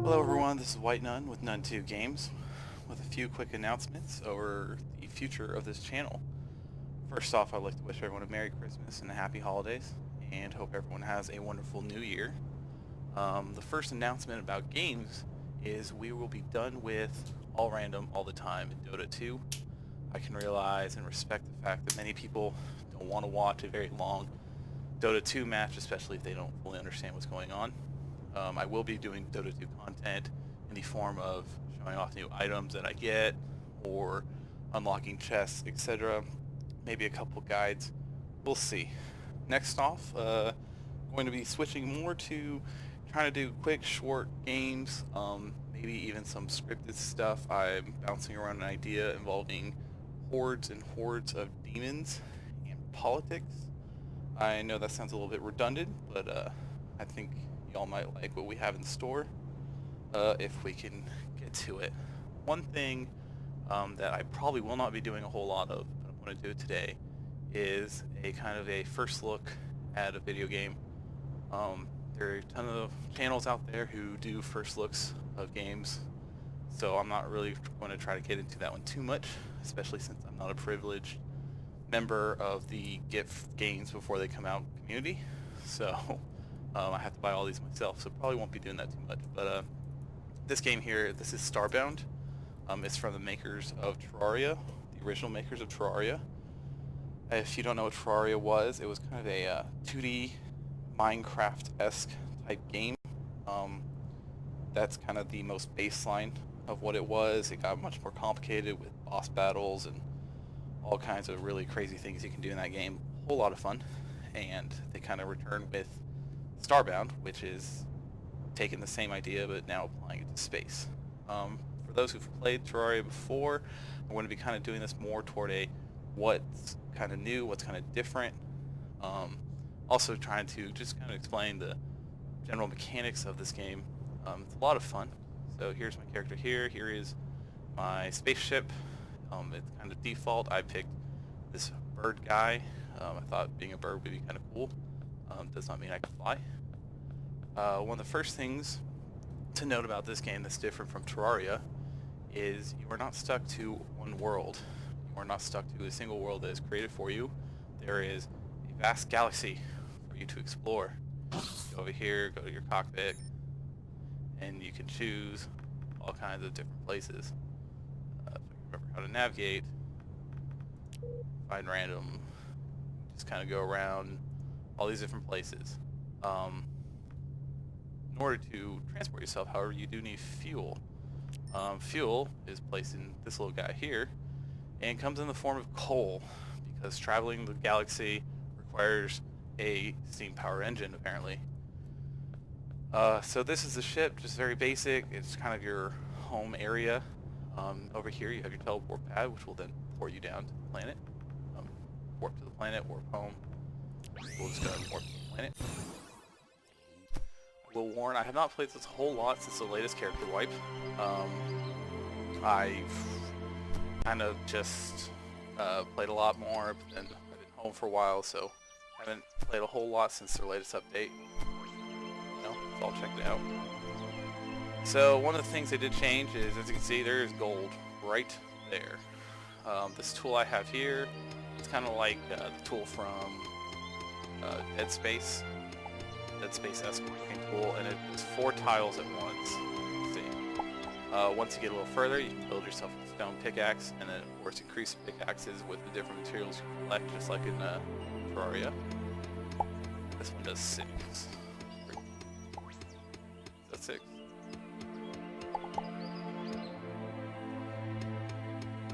Hello everyone, this is White Nun with Nun2 Games with a few quick announcements over the future of this channel. First off, I'd like to wish everyone a Merry Christmas and a Happy Holidays, and hope everyone has a wonderful New Year. The first announcement about games is we will be done with all random all the time in Dota 2. I can realize and respect the fact that many people don't want to watch a very long Dota 2 match, especially if they don't fully understand what's going on. I will be doing Dota 2 content in the form of showing off new items that I get, or unlocking chests, etc. Maybe a couple guides. We'll see. Next off, going to be switching more to trying to do quick, short games, maybe even some scripted stuff. I'm bouncing around an idea involving hordes and hordes of demons and politics. I know that sounds a little bit redundant, but I think y'all might like what we have in store if we can get to it. One thing that I probably will not be doing a whole lot of, but I'm going to do it today, is a kind of a first look at a video game. There are a ton of channels out there who do first looks of games, so I'm not really going to try to get into that one too much, especially since I'm not a privileged member of the get games before they come out community. So I have to buy all these myself, so probably won't be doing that too much. But this game here, this is Starbound. It's from the makers of Terarria, the original makers of Terarria. If you don't know what Terarria was, it was kind of a 2D Minecraft-esque type game. That's kind of the most baseline of what it was. It got much more complicated with boss battles and all kinds of really crazy things you can do in that game. A whole lot of fun. And they kind of return with Starbound, which is taking the same idea but now applying it to space. For those who've played Terraria before, we're going to be kind of doing this more toward a what's kind of new, what's kind of different. Also trying to just kind of explain the general mechanics of this game. It's a lot of fun. So here's my character here. Here is my spaceship. It's kind of default. I picked this bird guy. I thought being a bird would be kind of cool. Does not mean I can fly. One of the first things to note about this game that's different from Terraria is you are not stuck to one world. You are not stuck to a single world that is created for you. There is a vast galaxy for you to explore. Go over here, go to your cockpit, and you can choose all kinds of different places. So you remember how to navigate, find random, just kind of go around all these different places. In order to transport yourself, however, you do need fuel. Fuel is placed in this little guy here, and comes in the form of coal, because traveling the galaxy requires a steam power engine, apparently. So this is the ship, just very basic. It's kind of your home area. Over here you have your teleport pad, which will then port you down to the planet. Warp to the planet, warp home. We'll just go and warp to the planet. I will warn, I have not played this a whole lot since the latest character wipe. I've kind of just played a lot more, but then I've been home for a while, so I haven't played a whole lot since their latest update. So I'll check it out. So one of the things they did change is, as you can see, there is gold right there. This tool I have here, it's kind of like the tool from Dead Space. Dead Space-esque tool, and it's 4 tiles at once. Let's see. Once you get a little further, you can build yourself a stone pickaxe, and then of course increase pickaxes with the different materials you collect, just like in Terraria. This one does 6. That's 6.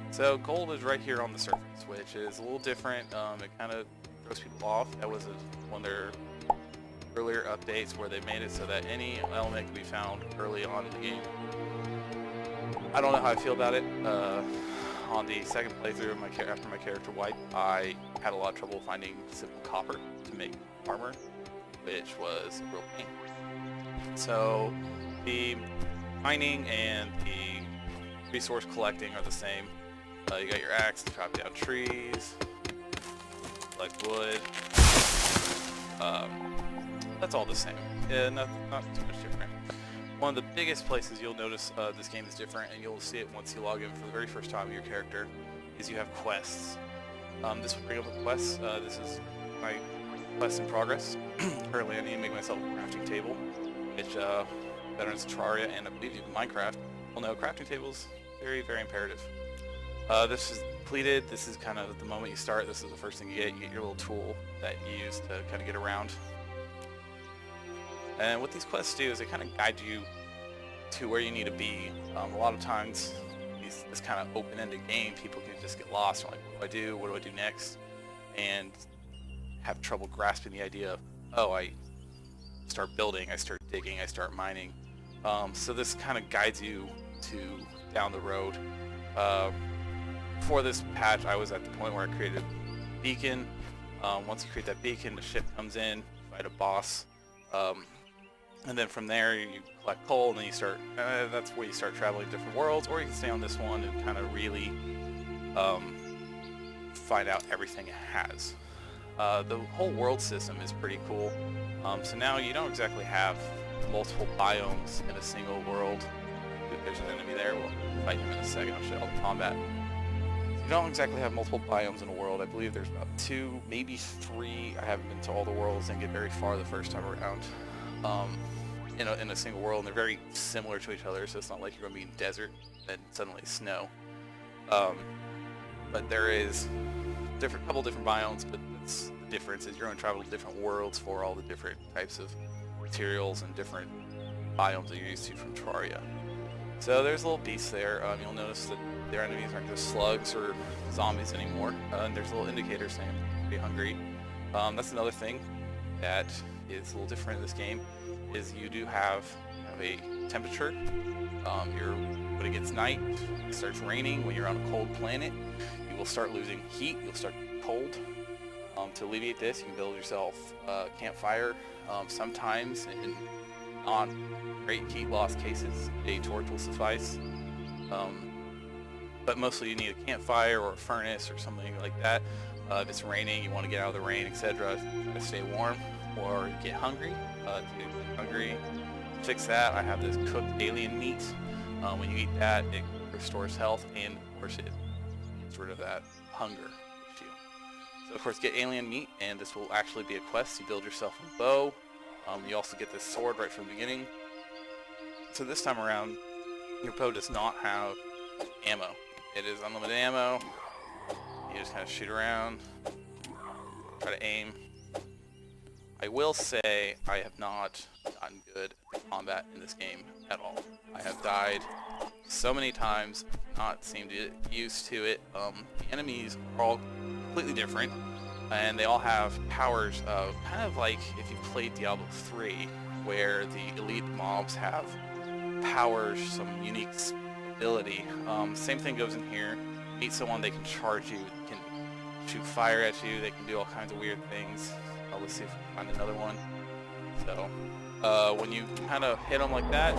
So gold is right here on the surface, which is a little different. It kind of throws people off. That was one of their earlier updates where they made it so that any element can be found early on in the game. I don't know how I feel about it. On the second playthrough of after my character wipe, I had a lot of trouble finding simple copper to make armor, which was a real pain. So the mining and the resource collecting are the same. You got your axe to chop down trees, collect wood. That's all the same. Yeah, not too much different. one of the biggest places you'll notice this game is different, and you'll see it once you log in for the very first time with your character, is you have quests. This will bring up a quest. This is my quest in progress. Currently I need to make myself a crafting table, which veterans of Terarria and I believe even Minecraft will know crafting tables very, very imperative. This is completed. This is kind of the moment you start. This is the first thing you get. You get your little tool that you use to kind of get around. And what these quests do is they kind of guide you to where you need to be. A lot of times, this kind of open-ended game, people can just get lost. Like, what do I do? What do I do next? And have trouble grasping the idea of, oh, I start building, I start digging, I start mining. So this kind of guides you to down the road. Before this patch, I was at the point where I created a beacon. Once you create that beacon, the ship comes in, fight a boss. And then from there you collect coal, and then you start, that's where you start traveling different worlds, or you can stay on this one and kind of really find out everything it has. The whole world system is pretty cool. So now you don't exactly have multiple biomes in a single world. There's an enemy there, we'll fight him in a second, I'll show you all the combat. You don't exactly have multiple biomes in a world. I believe there's about 2, maybe 3. I haven't been to all the worlds, didn't get very far the first time around. In a single world, and they're very similar to each other, so it's not like you're going to be in desert and suddenly snow. But there is couple different biomes, but the difference is you're going to travel to different worlds for all the different types of materials and different biomes that you're used to from Terarria. So there's little beasts there. You'll notice that their enemies aren't just slugs or zombies anymore. And there's a little indicator saying they're pretty hungry. That's another thing that is a little different in this game, is you do have a temperature. When it gets night, it starts raining. When you're on a cold planet, you will start losing heat. You'll start getting cold. To alleviate this, you can build yourself a campfire. Sometimes, in non-great heat loss cases, a torch will suffice. But mostly you need a campfire or a furnace or something like that. If it's raining, you want to get out of the rain, etc. to stay warm, or get hungry. To get hungry, fix that. I have this cooked alien meat. When you eat that, it restores health, and of course it gets rid of that hunger issue. So of course, get alien meat, and this will actually be a quest. You build yourself a bow. You also get this sword right from the beginning. So this time around, your bow does not have ammo. It is unlimited ammo. You just kind of shoot around, try to aim. I will say I have not gotten good at combat in this game at all. I have died so many times, not seemed to get used to it. The enemies are all completely different, and they all have powers of kind of like if you played Diablo 3, where the elite mobs have powers, some unique ability. Same thing goes in here. Meet someone, they can charge you, they can shoot fire at you, they can do all kinds of weird things. Let's see if we can find another one. So, when you kind of hit them like that,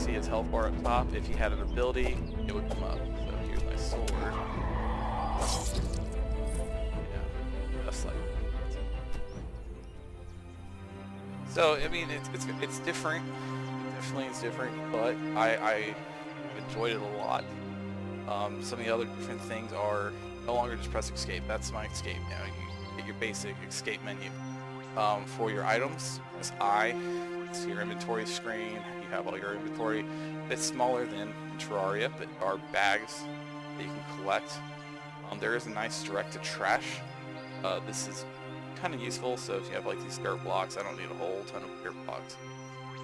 see his health bar up top. If he had an ability, it would come up. So here's my sword. Yeah, just like that. So I mean, it's different. It definitely is different, but I enjoyed it a lot. Some of the other different things are no longer just press escape. That's my escape now. You get your basic escape menu. For your items, press I. It's your inventory screen. You have all your inventory. A bit smaller than in Terarria, but there are bags that you can collect. There is a nice direct-to-trash. This is kind of useful, so if you have like these dirt blocks, I don't need a whole ton of dirt blocks.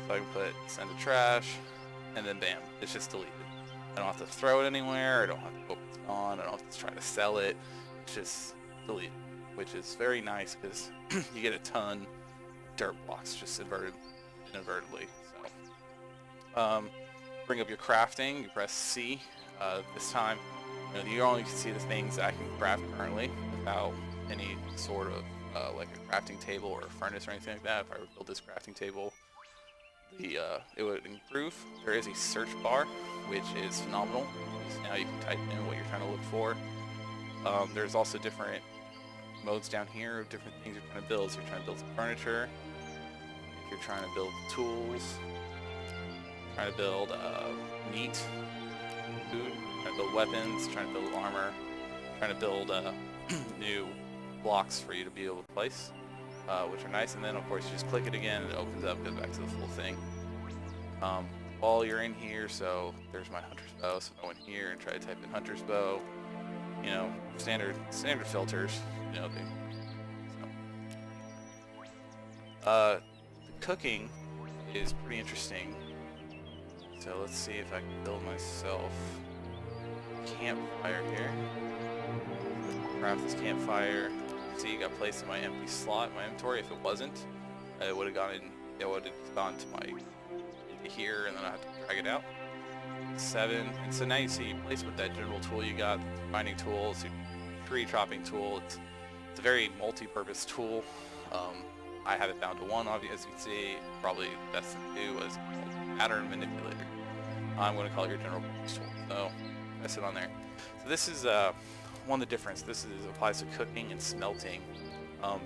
So I can put send to trash, and then bam, it's just deleted. I don't have to throw it anywhere, I don't have to hope it's gone, I don't have to try to sell it, it's just deleted, which is very nice because you get a ton of dirt blocks just inadvertently. So, bring up your crafting, you press C. This time, you only can see the things that I can craft currently without any sort of like a crafting table or a furnace or anything like that. If I were to build this crafting table, it would improve. There is a search bar, which is phenomenal. So now you can type in what you're trying to look for. There's also different modes down here of different things you're trying to build. So you're trying to build some furniture, if you're trying to build tools, trying to build meat, food, trying to build weapons, trying to build armor, trying to build new blocks for you to be able to place, which are nice. And then of course you just click it again and it opens up, goes back to the full thing. While you're in here, so there's my hunter's bow, so go in here and try to type in hunter's bow, you know, standard filters, you know, the cooking is pretty interesting. So let's see if I can build myself a campfire here. Craft this campfire. See, it got placed in my empty slot in my inventory. If it wasn't, it would have gone in. It would have gone to my here, and then I have to drag it out. 7, and so now you see you place with that general tool you got, mining tool, it's a tree chopping tool. It's a very multi-purpose tool. I have it bound to 1, obviously, as you can see. Probably the best thing to do is pattern manipulator. I'm going to call it your general purpose tool. So press it on there. So this is one of the difference. This applies to cooking and smelting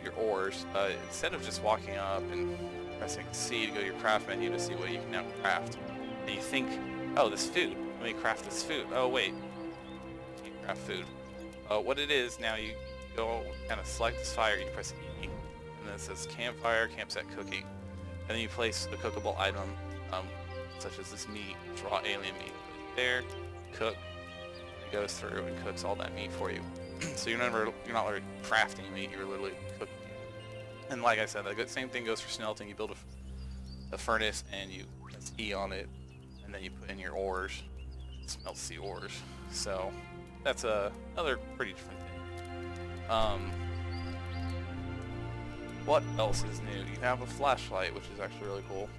your ores. Instead of just walking up and pressing C to go to your craft menu to see what you can now craft, and you think, oh, this food, let me craft this food. Oh wait, can't craft food. What it is now, you go kind of select this fire, you press E, and then it says campfire, campsite cooking, and then you place a cookable item, such as this meat, raw alien meat. There, cook, it goes through and cooks all that meat for you. So you're not literally crafting meat, you're literally cooking. And like I said, the same thing goes for smelting. You build a furnace and you press E on it, and then you put in your ores. It smelts the ores. So that's another pretty different thing. What else is new? You have a flashlight, which is actually really cool.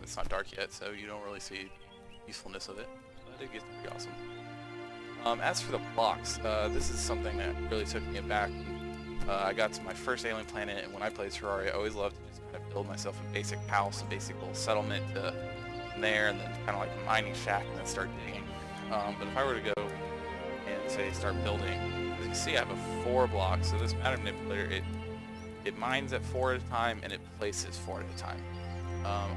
It's not dark yet, so you don't really see usefulness of it, but it gets pretty awesome. As for the blocks, this is something that really took me aback. I got to my first alien planet, and when I played Terarria, I always loved to just kind of build myself a basic house, a basic little settlement there, and then kind of like a mining shack, and then start digging. But if I were to go and say start building, as you can see, I have a 4 block. So this matter manipulator, it mines at 4 at a time, and it places 4 at a time.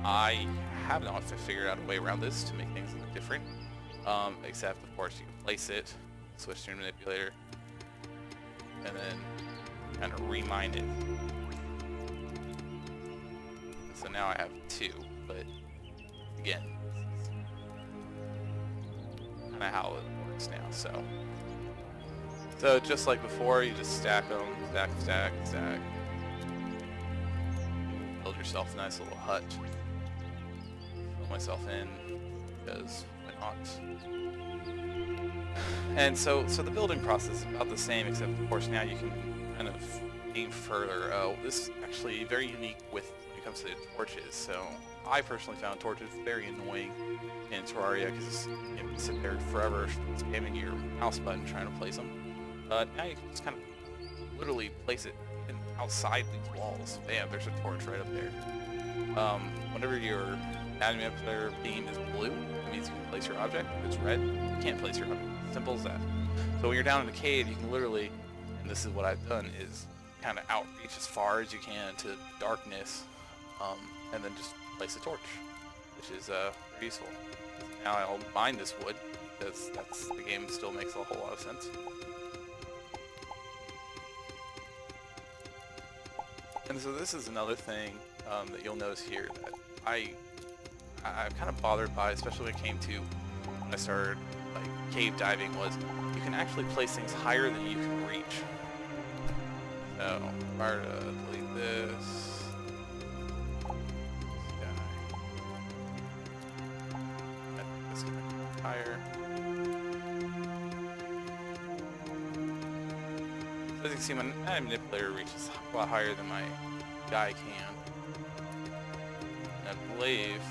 I have not figured out a way around this to make things look different, except of course you can place it, switch to your manipulator, and then kind of remine it. So now I have 2, but again, kind of how it works now. So just like before, you just stack them, stack. Build yourself a nice little hut. Fill myself in, because why not? And so the building process is about the same, except of course now you can kind of aim further. This is actually very unique when it comes to torches. So I personally found torches very annoying in Terarria because you sit there forever spamming your mouse button trying to place them. Now you can just kind of literally place it outside these walls. Bam, there's a torch right up there. Whenever your manipulator beam is blue, it means you can place your object. If it's red, you can't place your object. Simple as that. So when you're down in the cave, you can literally, and this is what I've done, is kind of outreach as far as you can to darkness, and then just place a torch, which is very useful. Now I'll mine this wood, because the game still makes a whole lot of sense. And so this is another thing that you'll notice here that I'm kind of bothered by, especially when it came to when I started like cave diving, was you can actually place things higher than you can reach. So if I were to delete this guy, higher. So as you can see, my manipulator reaches a lot higher than my guy can. And I believe,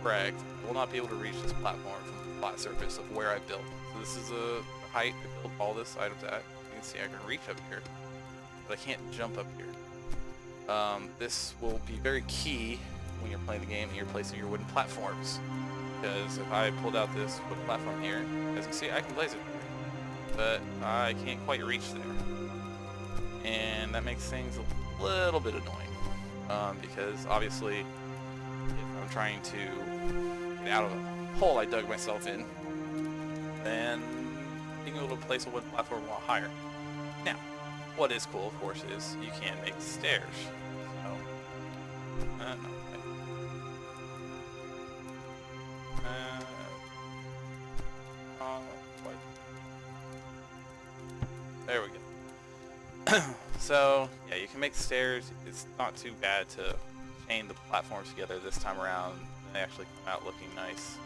correct, will not be able to reach this platform from the flat surface of where I built. So this is a height I built all this items at. You can see I can reach up here, but I can't jump up here. This will be very key when you're playing the game and you're placing your wooden platforms. Because if I pulled out this wooden platform here, as you can see, I can place it, but I can't quite reach there. And that makes things a little bit annoying, because obviously if I'm trying to get out of a hole I dug myself in, then being able to place a wooden platform a lot higher. Now, what is cool, of course, is you can make stairs. So, no, wait. Wait. There we go. So, yeah, you can make stairs. It's not too bad to chain the platforms together this time around. They actually come out looking nice,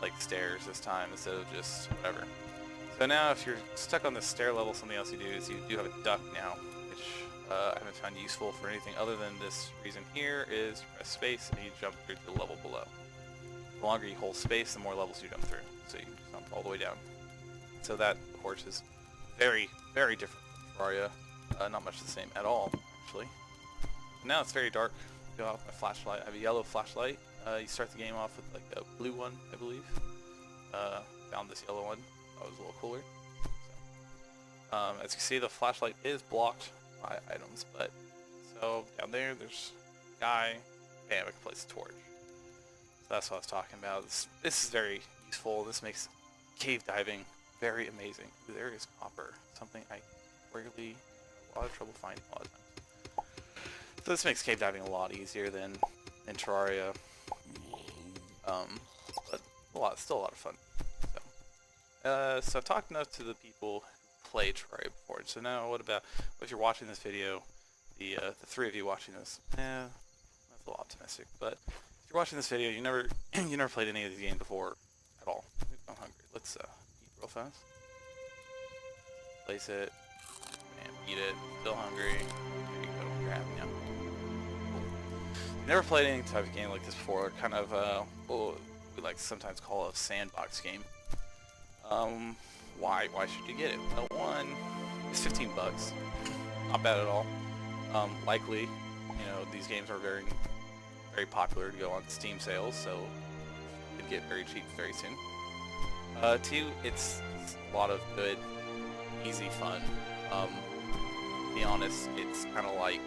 like stairs this time instead of just whatever. So now if you're stuck on the stair level, something else you do is you do have a duck now, which I haven't found useful for anything other than this reason here is you press space and you jump through to the level below. The longer you hold space, the more levels you jump through. So you jump all the way down. So that, of course, is very, very different from Terarria. Not much the same at all, actually. Now it's very dark. Go out with my flashlight. I have a yellow flashlight. You start the game off with like a blue one, I believe. Found this yellow one. That was a little cooler. So, as you can see, the flashlight is blocked by items, but so down there, there's a guy. Bam, I can place a torch. So that's what I was talking about. This is very useful. This makes cave diving very amazing. Ooh, there is copper, something I rarely have a lot of trouble finding a lot of times. So this makes cave diving a lot easier than in Terarria, but still a lot of fun. So I've talked enough to the people who played Terarria before. So now, what if you're watching this video? The three of you watching this, that's a little optimistic. But if you're watching this video, you never played any of these games before at all. I'm hungry. Let's eat real fast. Place it and eat it. Still hungry. Here you go. Grab. Yeah. Never played any type of game like this before. Kind of what we like to sometimes call a sandbox game. Why should you get it? Well, one, it's 15 bucks. Not bad at all. Likely, these games are very, very popular to go on Steam sales, so you can get very cheap very soon. Two, it's a lot of good, easy fun. To be honest, it's kind of like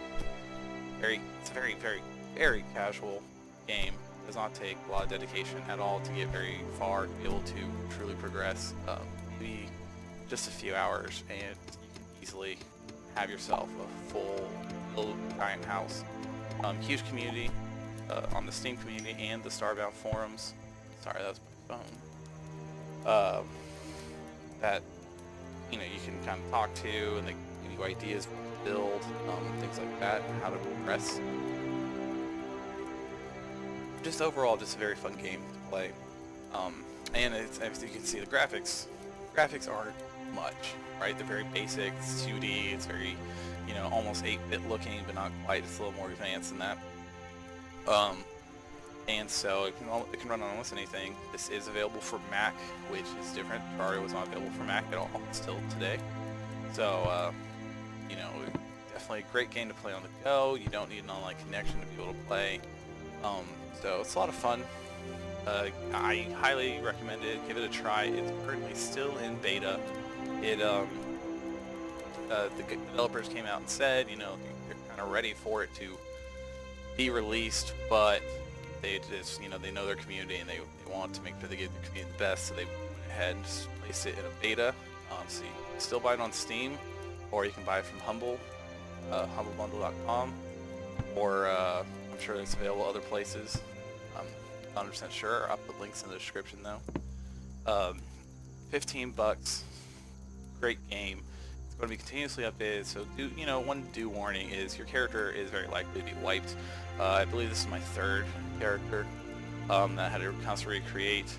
it's a very, very, very casual game. Does not take a lot of dedication at all to get very far, to be able to truly progress. Maybe just a few hours, and you can easily have yourself a full little giant house. Huge community on the Steam community and the Starbound forums. Sorry, that was my phone. That you can kind of talk to, and they give you ideas to build, things like that, and how to progress. Just overall, just a very fun game to play. And as you can see, the graphics aren't much, right? They're very basic. It's 2D. It's very, almost 8-bit looking, but not quite. It's a little more advanced than that. And so it can run on almost anything. This is available for Mac, which is different. Terarria was not available for Mac at all still today. So, definitely a great game to play on the go. You don't need an online connection to be able to play. So it's a lot of fun. I highly recommend it. Give it a try. It's currently still in beta. The developers came out and said, they're kind of ready for it to be released, but they just, they know their community and they want to make sure they give their community the best, so they went ahead and just placed it in a beta. So you can still buy it on Steam, or you can buy it from Humble, humblebundle.com, or I'm sure it's available other places. I'm not 100% sure. I'll put links in the description though. 15 bucks. Great game. It's going to be continuously updated. So one due warning is your character is very likely to be wiped. I believe this is my third character that I had to constantly recreate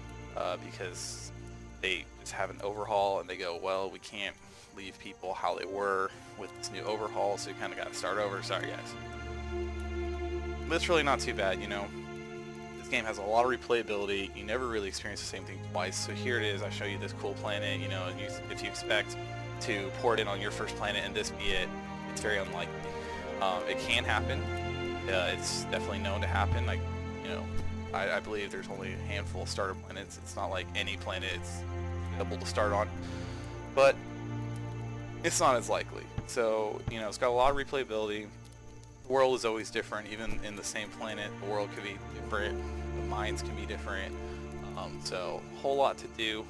because they just have an overhaul and they go, well, we can't leave people how they were with this new overhaul, so you kind of got to start over. Sorry guys. But it's really not too bad, This game has a lot of replayability. You never really experience the same thing twice. So here it is. I show you this cool planet, and if you expect to port it on your first planet and this be it, it's very unlikely. It can happen. It's definitely known to happen. I believe there's only a handful of starter planets. It's not like any planet it's able to start on. But it's not as likely. So, it's got a lot of replayability. the world is always different. Even in the same planet, the world could be different. The minds can be different. So a whole lot to do.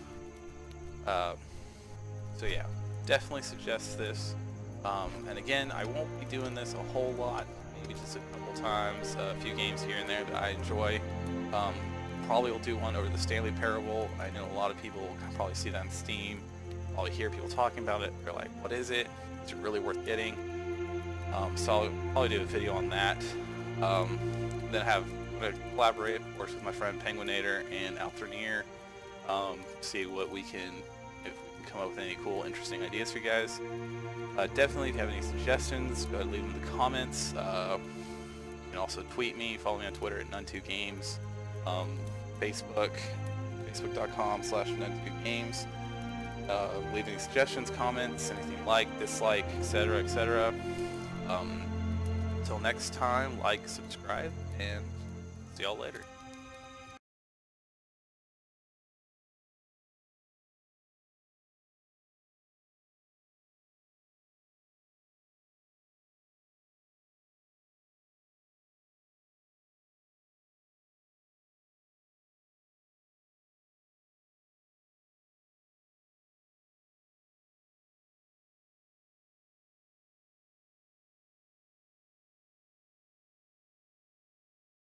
So yeah, definitely suggest this. And again, I won't be doing this a whole lot. Maybe just a couple times, a few games here and there that I enjoy. Probably will do one over the Stanley Parable. I know a lot of people will probably see that on Steam. Probably hear people talking about it. They're like, "What is it? Is it really worth getting?" So I'll probably do a video on that. Then I'm going to collaborate, of course, with my friend Penguinator and Alternier. See what we can, if we can come up with any cool, interesting ideas for you guys. Definitely, if you have any suggestions, go ahead and leave them in the comments. You can also tweet me, follow me on Twitter at None2Games. Facebook, facebook.com/None2Games. Leave any suggestions, comments, anything you like, dislike, etc., etc. Until next time, like, subscribe, and see y'all later.